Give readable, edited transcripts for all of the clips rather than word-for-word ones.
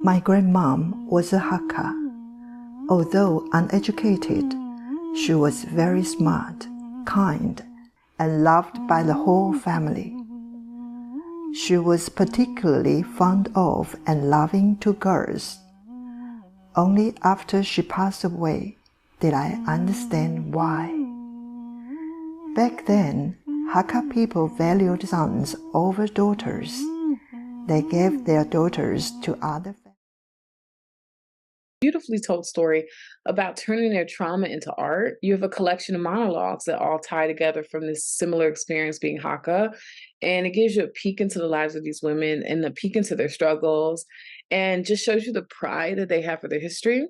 My grandmom was a Hakka. Although uneducated, she was very smart, kind, and loved by the whole family. She was particularly fond of and loving to girls. Only after she passed away did I understand why. Back then, Hakka people valued sons over daughters. They gave their daughters to other families. Beautifully told story about turning their trauma into art. You have a collection of monologues that all tie together from this similar experience being Hakka. And it gives you a peek into the lives of these women and a peek into their struggles and just shows you the pride that they have for their history.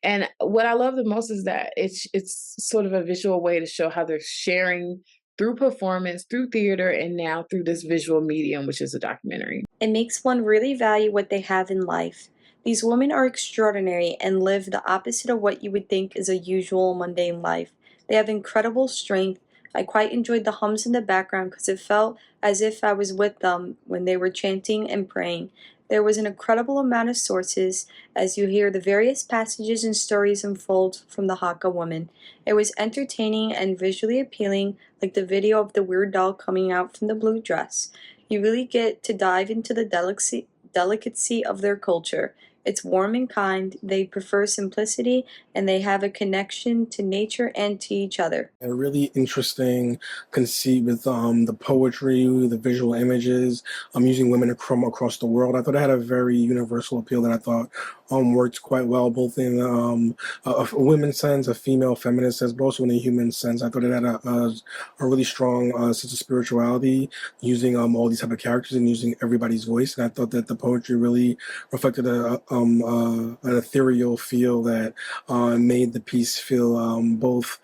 And what I love the most is that it's sort of a visual way to show how they're sharing through performance, through theater, and now through this visual medium, which is a documentary. It makes one really value what they have in life. These women are extraordinary and live the opposite of what you would think is a usual mundane life. They have incredible strength. I quite enjoyed the hums in the background because it felt as if I was with them when they were chanting and praying. There was an incredible amount of sources as you hear the various passages and stories unfold from the Hakka woman. It was entertaining and visually appealing, like the video of the weird doll coming out from the blue dress. You really get to dive into the delicacy of their culture. It's warm and kind, they prefer simplicity, and they have a connection to nature and to each other. A really interesting conceit with the poetry, the visual images, using women from across the world. I thought it had a very universal appeal that I thought worked quite well, both in a women's sense, a female feminist sense, but also in a human sense. I thought it had a really strong sense of spirituality, using all these type of characters and using everybody's voice. And I thought that the poetry really reflected an ethereal feel that made the piece feel both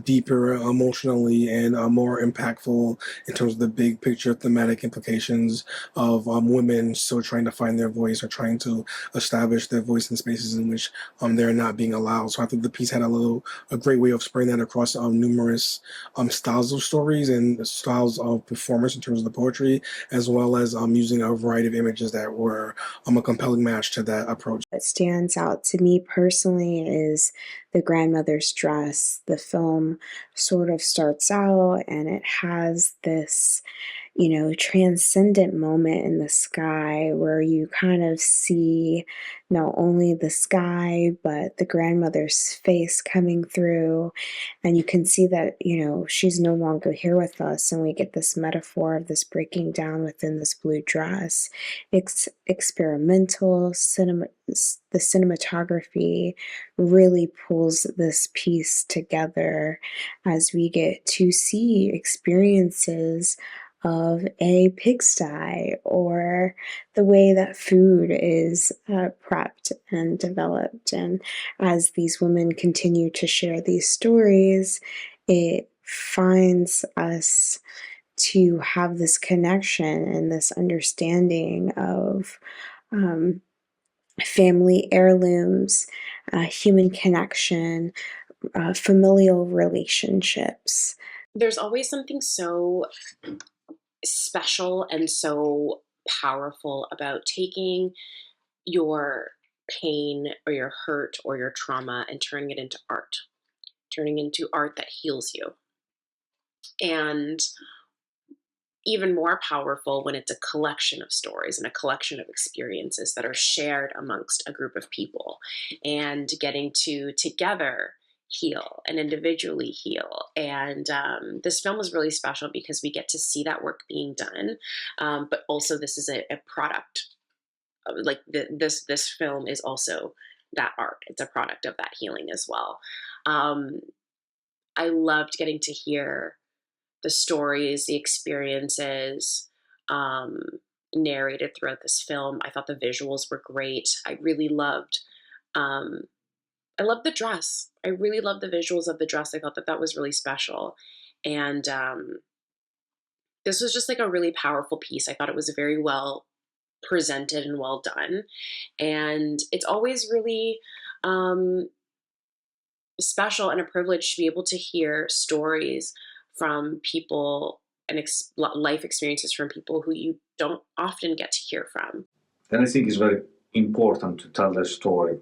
deeper emotionally and more impactful in terms of the big picture thematic implications of women still trying to find their voice or trying to establish their voice in spaces in which they're not being allowed. So I think the piece had a great way of spreading that across numerous styles of stories and styles of performance in terms of the poetry, as well as using a variety of images that were a compelling match to that approach. What stands out to me personally is the grandmother's dress. The film sort of starts out and it has this, transcendent moment in the sky where you kind of see not only the sky, but the grandmother's face coming through. And you can see that, she's no longer here with us. And we get this metaphor of this breaking down within this blue dress. It's experimental cinema. The cinematography really pulls this piece together as we get to see experiences of a pigsty or the way that food is prepped and developed. And as these women continue to share these stories, it finds us to have this connection and this understanding of family heirlooms, human connection, familial relationships. There's always something so special and so powerful about taking your pain or your hurt or your trauma and turning it into art, turning into art that heals you. And even more powerful when it's a collection of stories and a collection of experiences that are shared amongst a group of people and getting to together heal and individually heal. And this film was really special because we get to see that work being done, but also this is a product. Like this film is also that art. It's a product of that healing as well. I loved getting to hear the stories, the experiences narrated throughout this film. I thought the visuals were great. I really loved the dress. I really loved the visuals of the dress. I thought that was really special. And this was just like a really powerful piece. I thought it was very well presented and well done. And it's always really special and a privilege to be able to hear stories from people and life experiences from people who you don't often get to hear from. And I think it's very important to tell the story,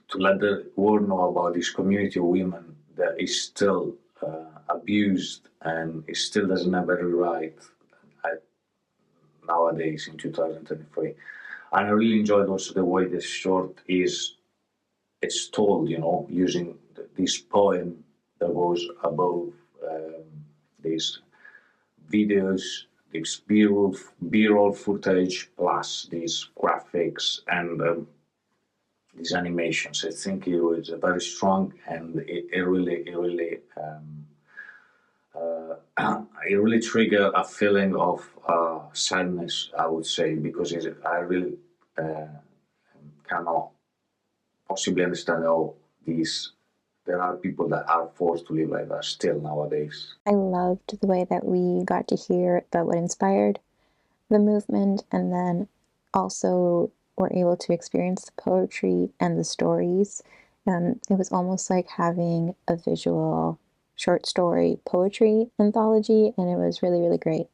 to let the world know about this community of women that is still abused and it still doesn't have every right nowadays in 2023. And I really enjoyed also the way this short it's told, using this poem that goes above these videos, this B-roll footage, plus these graphics and these animations. I think it was very strong, and it really it really triggered a feeling of sadness, I would say, because I really cannot possibly understand how there are people that are forced to live like that still nowadays. I loved the way that we got to hear about what inspired the movement, and then also were able to experience the poetry and the stories. It was almost like having a visual short story poetry anthology, and it was really, really great.